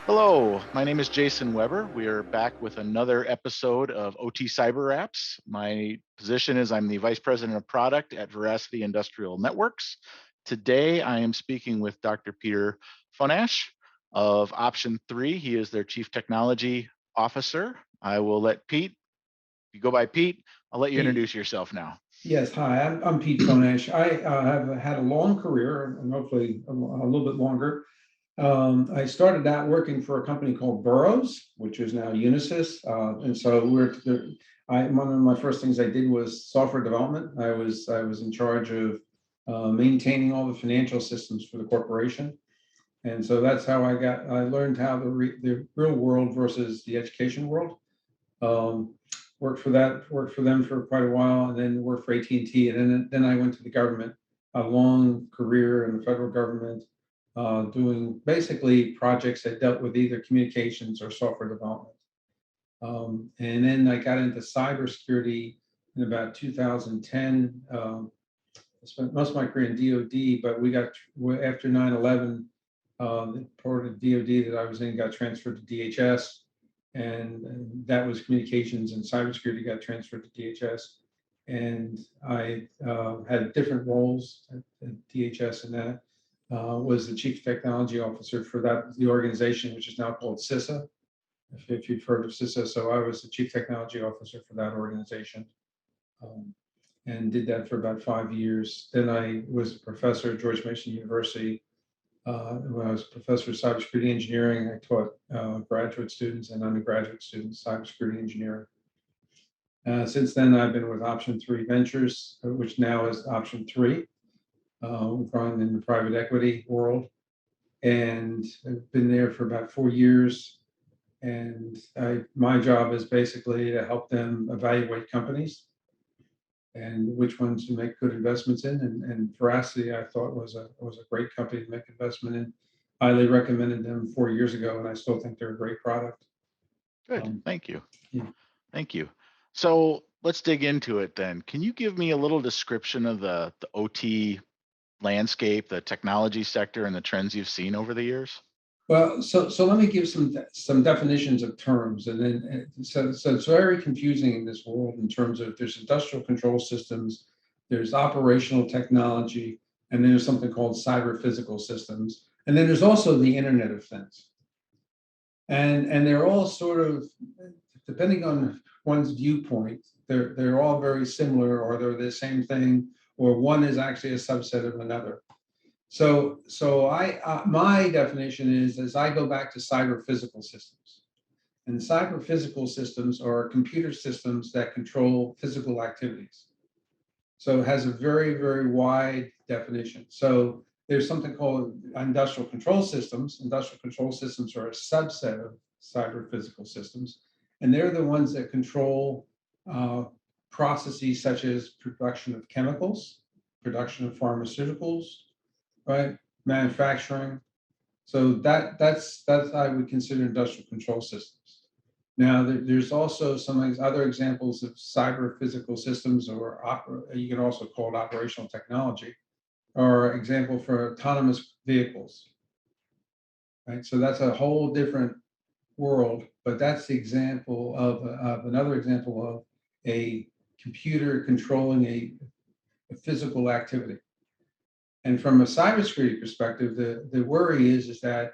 Hello, my name is Jason Weber. We are back with another episode of OT Cyber Apps. My position is I'm the Vice President of Product at Veracity Industrial Networks. Today, I am speaking with Dr. Peter Fonash of Option 3. He is their Chief Technology Officer. I will let Pete, if you go by Pete, I'll let you Pete. introduce yourself now. Yes, hi, I'm Pete Fonash. I have had a long career and hopefully a little bit longer. I started out working for a company called Burroughs, which is now Unisys. And so one of my first things I did was software development. I was in charge of maintaining all the financial systems for the corporation. And so that's how I learned how the real world versus the education world. Um, worked for them for quite a while, and then worked for AT&T, and then I went to the government, a long career in the federal government, doing basically projects that dealt with either communications or software development. And then I got into cybersecurity in about 2010. I spent most of my career in DoD, but after 9/11, the part of DoD that I was in got transferred to DHS, and that was communications, and cybersecurity got transferred to DHS. And I had different roles at DHS, and that was the chief technology officer for the organization, which is now called CISA, if you've heard of CISA. So I was the chief technology officer for that organization. Um, and did that for about 5 years. Then I was a professor at George Mason University. When I was a professor of cybersecurity engineering, I taught graduate students and undergraduate students cybersecurity engineering. Since then, I've been with Option 3 Ventures, which now is Option 3. We've gone in the private equity world, and I've been there for about 4 years. And my job is basically to help them evaluate companies and which ones to make good investments in. And Veracity, I thought was a great company to make investment in. Highly recommended them 4 years ago, and I still think they're a great product. Good, thank you. Yeah. Thank you. So let's dig into it then. Can you give me a little description of the OT landscape, the technology sector, and the trends you've seen over the years? Well, so let me give some definitions of terms, and then so it's very confusing in this world in terms of there's industrial control systems, there's operational technology, and then there's something called cyber physical systems, and then there's also the Internet of Things. And they're all sort of, depending on one's viewpoint, they're all very similar, or they're the same thing, or one is actually a subset of another. So my definition is as I go back to cyber physical systems. And cyber physical systems are computer systems that control physical activities. So it has a very, very wide definition. So there's something called industrial control systems. Industrial control systems are a subset of cyber physical systems, and they're the ones that control processes such as production of chemicals, production of pharmaceuticals, right? Manufacturing. So that's I would consider industrial control systems. Now, there's also some other examples of cyber physical systems, or you can also call it operational technology, or example for autonomous vehicles, right? So that's a whole different world, but that's the example of another example of a computer controlling a physical activity. And from a cybersecurity perspective, the worry is that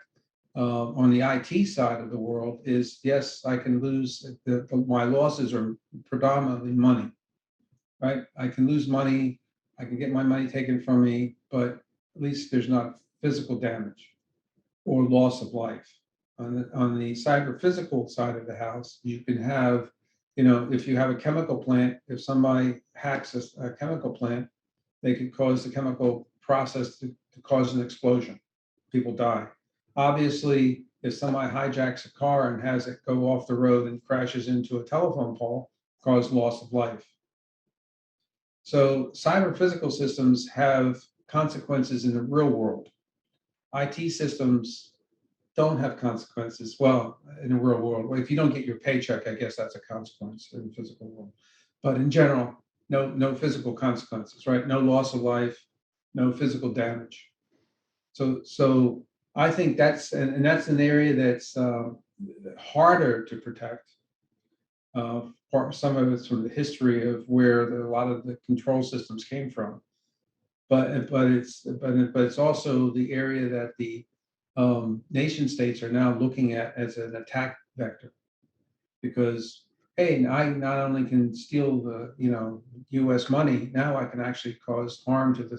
on the IT side of the world is, yes, I can lose, my losses are predominantly money, right? I can lose money, I can get my money taken from me, but at least there's not physical damage or loss of life. On the cyber physical side of the house, you can have, if you have a chemical plant, if somebody hacks a chemical plant, they could cause the chemical process to cause an explosion. People die. Obviously, if somebody hijacks a car and has it go off the road and crashes into a telephone pole, cause loss of life. So cyber physical systems have consequences in the real world. IT systems don't have consequences. Well, in the real world, well, if you don't get your paycheck, I guess that's a consequence in the physical world. But in general, no physical consequences, right? No loss of life, no physical damage. So I think and that's an area that's harder to protect. Some of it's from the history of where a lot of the control systems came from, but it's also the area that the nation states are now looking at as an attack vector, because hey, I not only can steal the U.S. money, now I can actually cause harm to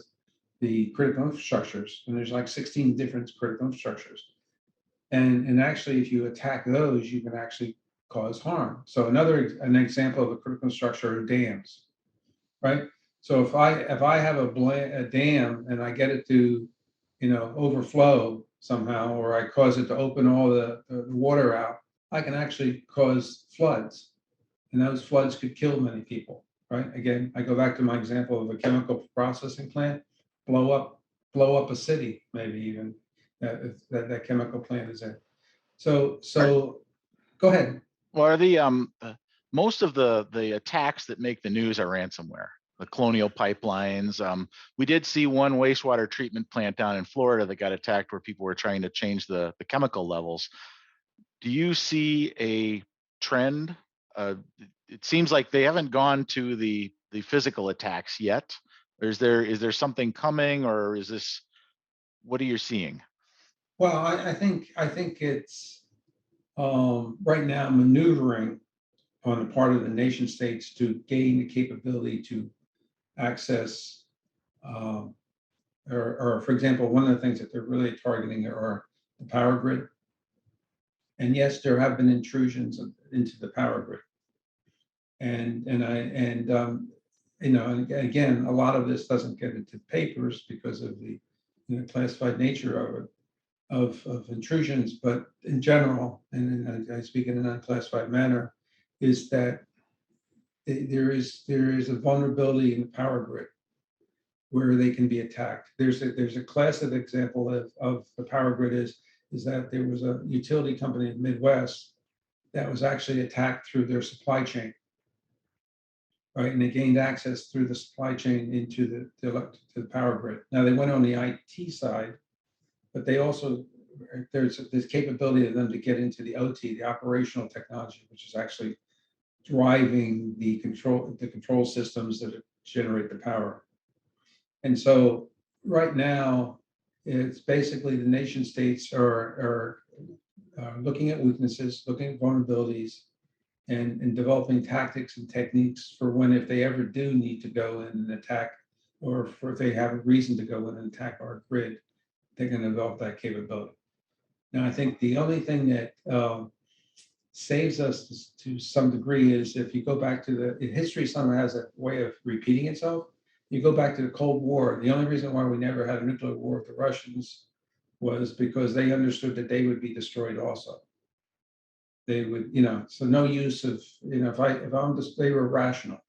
the critical infrastructures, and there's like 16 different critical infrastructures. And actually, if you attack those, you can actually cause harm. So an example of a critical structure are dams, right? So if I have a dam and I get it to, overflow somehow, or I cause it to open all the water out, I can actually cause floods, and those floods could kill many people, right? Again, I go back to my example of a chemical processing plant, blow up a city, maybe even that chemical plant is in. So go ahead. Well, are most of the attacks that make the news are ransomware, the Colonial pipelines. We did see one wastewater treatment plant down in Florida that got attacked where people were trying to change the chemical levels. Do you see a trend? It seems like they haven't gone to the physical attacks yet. Or is there something coming, or is this, what are you seeing? Well, I think it's right now maneuvering on the part of the nation states to gain the capability to access, um, or for example, one of the things that they're really targeting are the power grid. And yes, there have been intrusions into the power grid. And again, a lot of this doesn't get into papers because of the classified nature of it, of intrusions. But in general, and I speak in an unclassified manner, is that there is a vulnerability in the power grid where they can be attacked. There's a classic example of the power grid is that there was a utility company in the Midwest that was actually attacked through their supply chain, right? And they gained access through the supply chain into the power grid. Now they went on the IT side, but they also there's this capability of them to get into the OT, the operational technology, which is actually driving the control systems that generate the power. And so right now, it's basically the nation states are looking at weaknesses, looking at vulnerabilities, and developing tactics and techniques for when, if they ever do need to go in and attack, or if they have a reason to go in and attack our grid, they can develop that capability. Now, I think the only thing that saves us to some degree is if you go back to the history, somehow has a way of repeating itself. You go back to the Cold War. The only reason why we never had a nuclear war with the Russians was because they understood that they would be destroyed also. They would, so no use of, they were rational.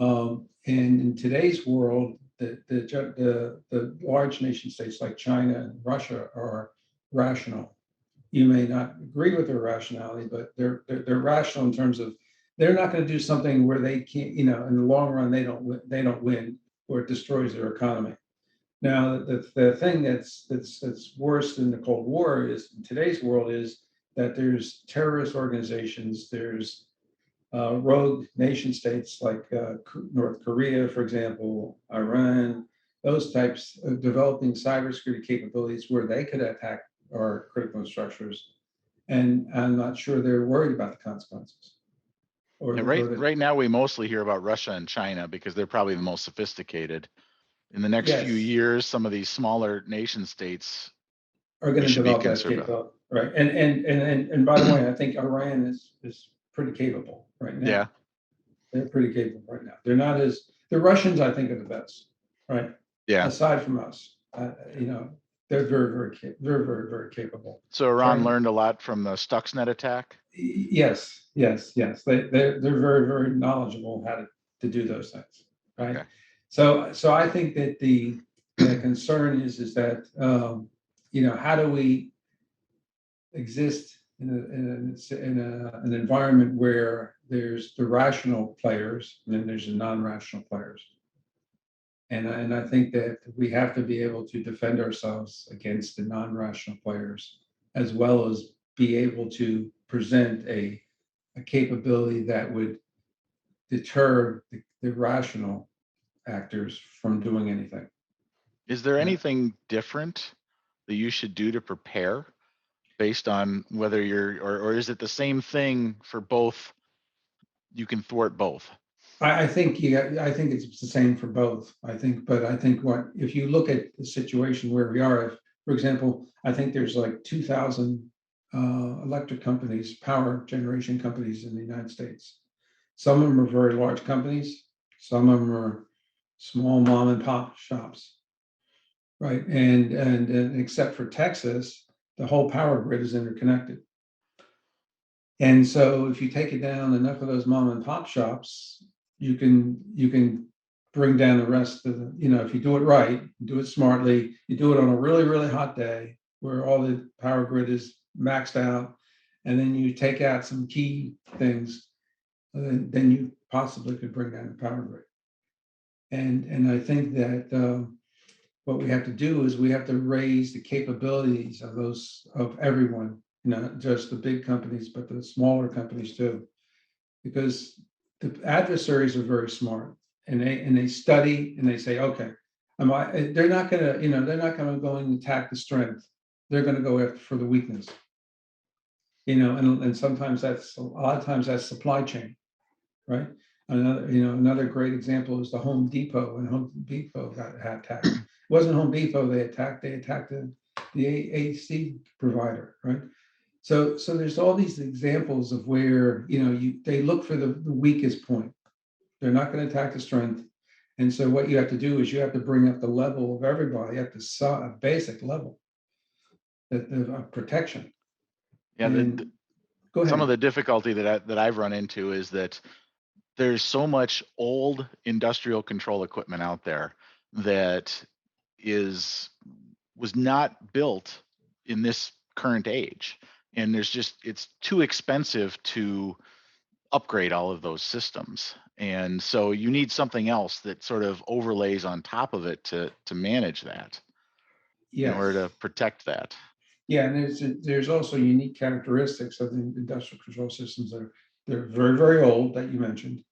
And in today's world, the large nation states like China and Russia are rational. You may not agree with their rationality, but they're rational in terms of they're not going to do something where they can't, in the long run, they don't win, or it destroys their economy. Now, the thing that's worse than the Cold War is in today's world is that there's terrorist organizations, there's rogue nation states like North Korea, for example, Iran, those types of developing cybersecurity capabilities where they could attack our critical structures. And I'm not sure they're worried about the consequences. And right now, we mostly hear about Russia and China because they're probably the most sophisticated. In the next few years, some of these smaller nation states are going to develop that capability, right? And by the way, I think Iran is pretty capable right now. Yeah, they're pretty capable right now. They're not as the Russians, I think, are the best, right? Yeah. Aside from us, they're very capable. So Iran learned a lot from the Stuxnet attack. Yes. They're very knowledgeable how to do those things, right? Okay. So I think that the concern is that how do we exist in an environment where there's the rational players and then there's the non-rational players, And I think that we have to be able to defend ourselves against the non-rational players, as well as be able to present a capability that would deter the rational actors from doing anything. Is there Yeah. anything different that you should do to prepare based on whether or is it the same thing for both? You can thwart both. I think I think it's the same for both. But I think what if you look at the situation where we are, if, for example, I think there's like 2,000 electric companies, power generation companies in the United States. Some of them are very large companies, some of them are small mom and pop shops, right? And except for Texas, the whole power grid is interconnected. And so if you take it down enough of those mom and pop shops, you can bring down the rest of the, if you do it right, do it smartly, you do it on a really, really hot day where all the power grid is maxed out, and then you take out some key things, then you possibly could bring down the power grid. And I think that what we have to do is we have to raise the capabilities of everyone, not just the big companies, but the smaller companies too, because the adversaries are very smart, and they study and they say, okay, they're not gonna, they're not gonna go and attack the strength. They're gonna go after for the weakness. And sometimes a lot of times that's supply chain, right? Another great example is the Home Depot. When Home Depot got attacked, it wasn't Home Depot they attacked the AC provider, right? So there's all these examples of where they look for the weakest point. They're not going to attack the strength. And so what you have to do is you have to bring up the level of everybody at a basic level of protection. Yeah, And go ahead. some of the difficulty that I've run into is that there's so much old industrial control equipment out there that was not built in this current age, and it's too expensive to upgrade all of those systems, and so you need something else that sort of overlays on top of it to manage that in order Yes. to protect that. Yeah, and there's also unique characteristics of the industrial control systems that they're very, very old that you mentioned.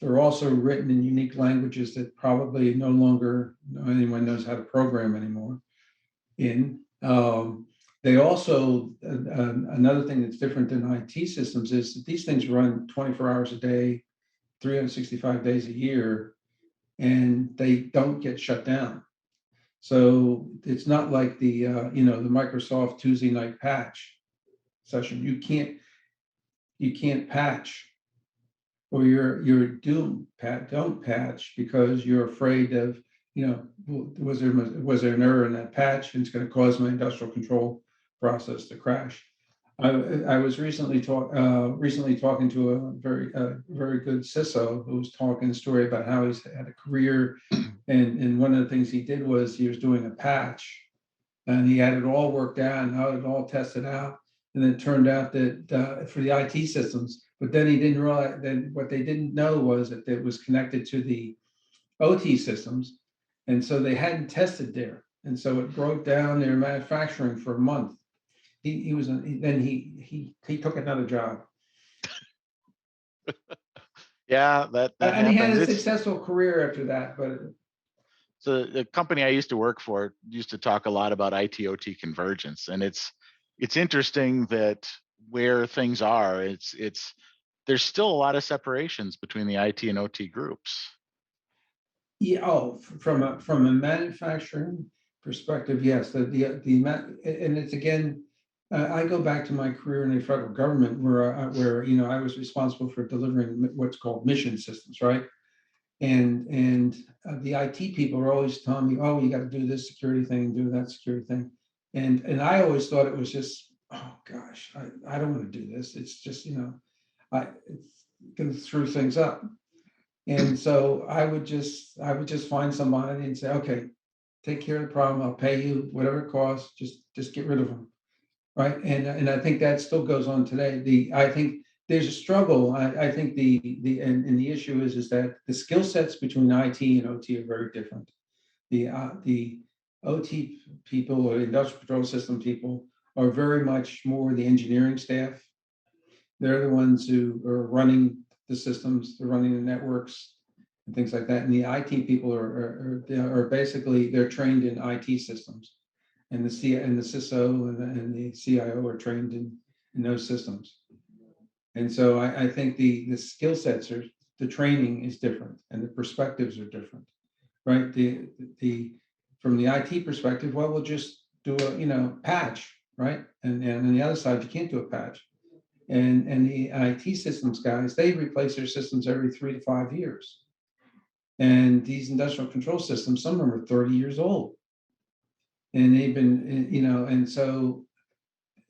They're also written in unique languages that probably no longer anyone knows how to program anymore in. They also, another thing that's different than IT systems is that these things run 24 hours a day, 365 days a year, and they don't get shut down. So it's not like the Microsoft Tuesday night patch session. You can't patch, or you're doomed. Don't patch because you're afraid of, was there an error in that patch and it's going to cause my industrial control process to crash. I was recently talking to a very good CISO who was talking a story about how he's had a career, and one of the things he did was he was doing a patch, and he had it all worked out and had it all tested out, and it turned out that for the IT systems, but then he didn't realize that what they didn't know was that it was connected to the OT systems, and so they hadn't tested there, and so it broke down their manufacturing for a month. He took another job. Yeah, that And he had happens. a successful career after that, but So the company I used to work for used to talk a lot about IT/OT convergence, and it's interesting that where things are, there's still a lot of separations between the IT and OT groups. yeah, from a manufacturing perspective, yes, and it's again, I go back to my career in the federal government where I was responsible for delivering what's called mission systems, right? And the IT people are always telling me, oh, you got to do this security thing and do that security thing, and I always thought it was just, oh gosh, I don't want to do this. It's just it's going to screw things up. And so I would just find somebody and say, okay, take care of the problem. I'll pay you whatever it costs. Just get rid of them, right? And I think that still goes on today. I think there's a struggle. I think the issue is that the skill sets between IT and OT are very different. The OT people or industrial control system people are very much more the engineering staff. They're the ones who are running the systems, they're running the networks and things like that. And the IT people are basically, they're trained in IT systems. And the CISO and the CIO are trained in those systems. And so I think the skill sets are, the training is different and the perspectives are different, right? From the IT perspective, well, we'll just do a patch, right? And on the other side, you can't do a patch. And the IT systems guys, they replace their systems every 3 to 5 years. And these industrial control systems, some of them are 30 years old. And they've been, and so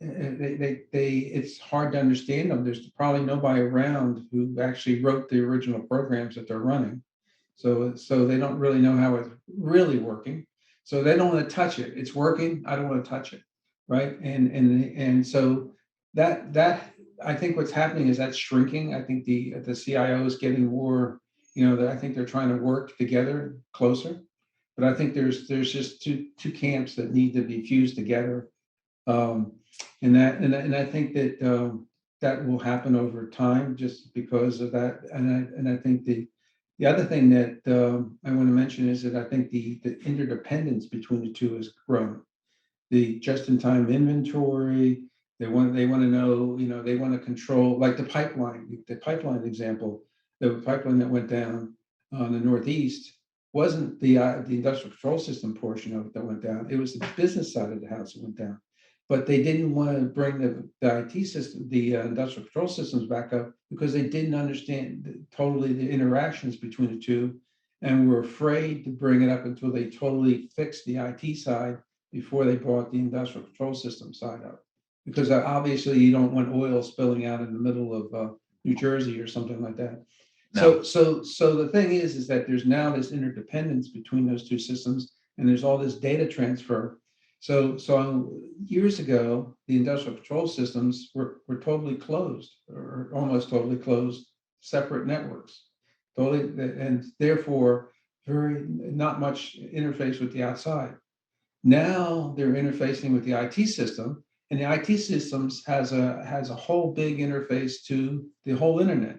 it's hard to understand them. There's probably nobody around who actually wrote the original programs that they're running. So they don't really know how it's really working. So they don't want to touch it. It's working. I don't want to touch it. Right. And so that I think what's happening is that's shrinking. I think the CIO is getting more, I think they're trying to work together closer. But I think there's just two camps that need to be fused together. And I think that that will happen over time just because of that. And I think the other thing that I want to mention is that I think the interdependence between the two has grown. The just-in-time inventory, they want to know, they want to control, like the pipeline example, the pipeline that went down on the Northeast wasn't the industrial control system portion of it that went down. It was the business side of the house that went down. But they didn't want to bring the IT system, the industrial control systems back up because they didn't understand totally the interactions between the two and were afraid to bring it up until they totally fixed the IT side before they brought the industrial control system side up. Because obviously you don't want oil spilling out in the middle of New Jersey or something like that. No. So the thing is that there's now this interdependence between those two systems and there's all this data transfer. So years ago, the industrial control systems were totally closed or almost totally closed, separate networks. Totally, and therefore very not much interface with the outside. Now they're interfacing with the IT system, and the IT systems has a whole big interface to the whole internet.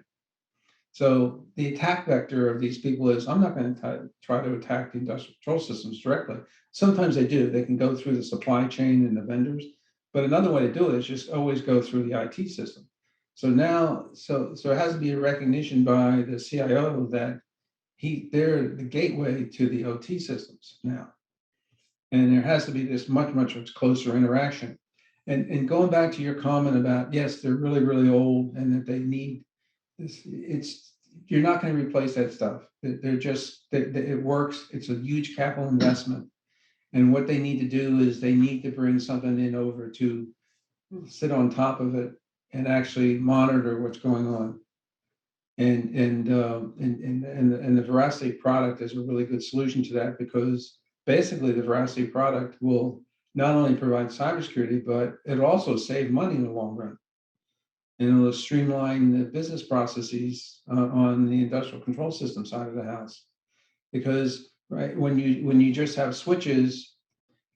So the attack vector of these people is, I'm not going to try to attack the industrial control systems directly. Sometimes they do. They can go through the supply chain and the vendors. But another way to do it is just always go through the IT system. So now, so it has to be a recognition by the CIO that they're the gateway to the OT systems now. And there has to be this much closer interaction. And going back to your comment about, yes, they're really, really old and that they need you're not going to replace that stuff. It works. It's a huge capital investment. And what they need to do is they need to bring something in over to sit on top of it and actually monitor what's going on. And the Veracity product is a really good solution to that because basically the Veracity product will not only provide cybersecurity, but it also save money in the long run. And it'll streamline the business processes on the industrial control system side of the house. Because right when you just have switches,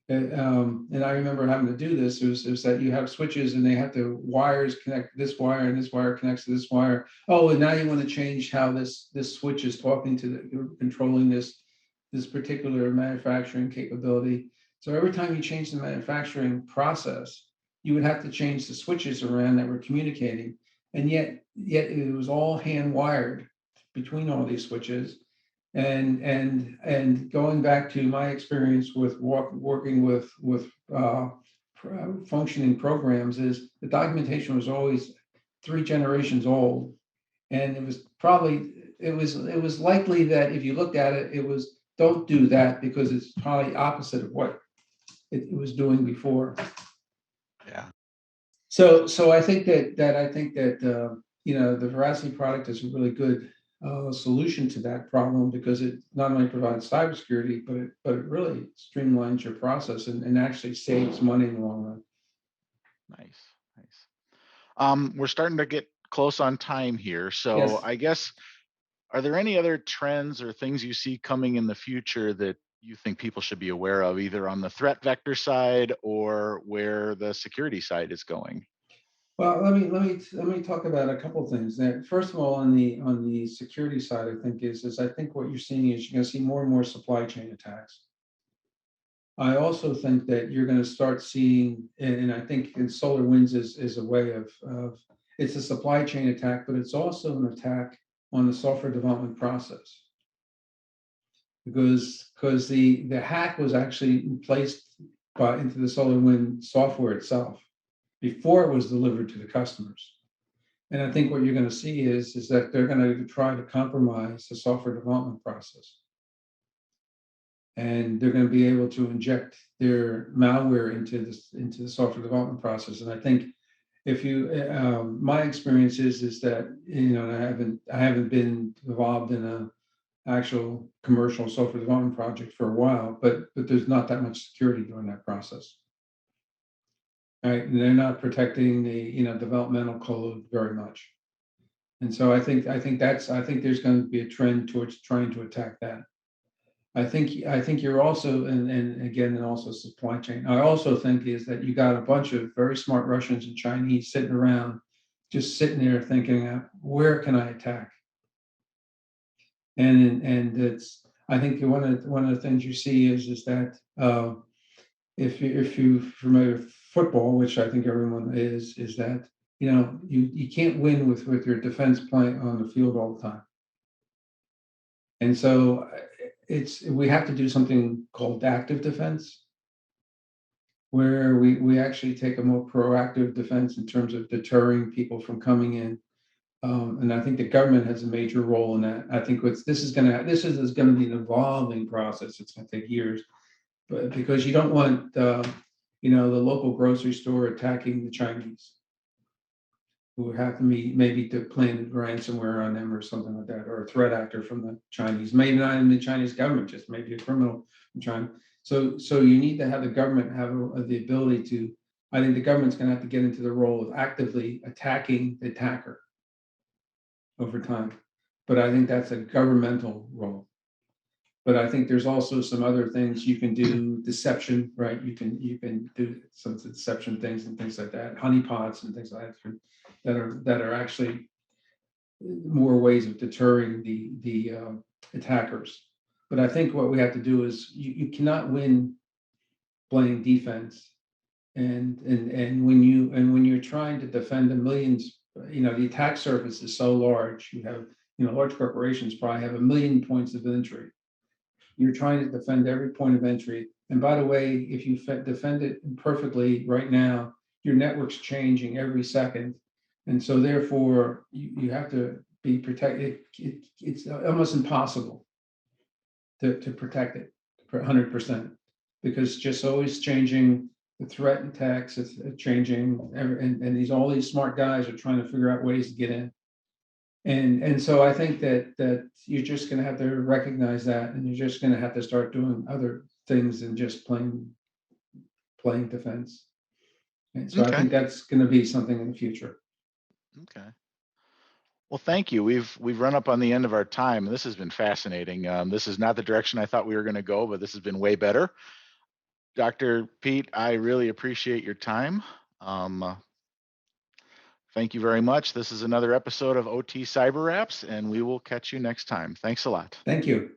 and I remember having to do this, it was that you have switches and they have to wires connect this wire and this wire connects to this wire. Oh, and now you want to change how this switch is talking to controlling this particular manufacturing capability. So every time you change the manufacturing process, you would have to change the switches around that were communicating. And yet it was all hand wired between all these switches. And going back to my experience with working with functioning programs is the documentation was always 3 generations old. And it was likely that if you looked at it, it was don't do that because it's probably opposite of what it was doing before. Yeah. So I think that the Veracity product is a really good solution to that problem because it not only provides cybersecurity, but it really streamlines your process and actually saves money in the long run. Nice. We're starting to get close on time here. So Yes. I guess, are there any other trends or things you see coming in the future that you think people should be aware of, either on the threat vector side or where the security side is going? Well, let me talk about a couple of things. That first of all, on the security side, I think is I think what you're seeing is you're going to see more and more supply chain attacks. I also think that you're going to start seeing, and I think in solar winds is a way of it's a supply chain attack, but it's also an attack on the software development process, because the hack was actually placed into the solar wind software itself before it was delivered to the customers. And I think what you're going to see is that they're going to try to compromise the software development process, and they're going to be able to inject their malware into the software development process. And I think if you, my experience is that, I haven't been involved in a actual commercial software development project for a while, but there's not that much security during that process. Right, and they're not protecting the developmental code very much. And so I think there's going to be a trend towards trying to attack that. I think you're also, and again, and also supply chain. I also think is that you got a bunch of very smart Russians and Chinese sitting around, just sitting there thinking, where can I attack? And it's, I think one of the things you see is that if you familiar with football, which I think everyone is that you can't win with your defense playing on the field all the time. And so we have to do something called active defense, where we actually take a more proactive defense in terms of deterring people from coming in. And I think the government has a major role in that. I think this is going to be an evolving process. It's going to take years, but because you don't want the local grocery store attacking the Chinese, who have to maybe to plan ransomware on them or something like that, or a threat actor from the Chinese, maybe not in the Chinese government, just maybe a criminal from China. So you need to have the government have the ability to. I think the government's going to have to get into the role of actively attacking the attacker over time, but I think that's a governmental role. But I think there's also some other things you can do, deception, right? You can do some deception things and things like that, honeypots and things like that that are actually more ways of deterring the attackers. But I think what we have to do is you cannot win playing defense, and when you're trying to defend the millions, the attack surface is so large. You have large corporations probably have 1 million points of entry. You're trying to defend every point of entry. And by the way, if you defend it perfectly right now, your network's changing every second. And so therefore, you have to be protected. It's almost impossible to protect it for 100%, because just always changing the threat and attacks, it's changing. And all these smart guys are trying to figure out ways to get in. And so I think that you're just going to have to recognize that, and you're just going to have to start doing other things than just playing defense. And so I Okay. think that's going to be something in the future. Okay. Well, thank you. We've run up on the end of our time. This has been fascinating. This is not the direction I thought we were going to go, but this has been way better. Dr. Pete, I really appreciate your time. Thank you very much. This is another episode of OT Cyber Apps, and we will catch you next time. Thanks a lot. Thank you.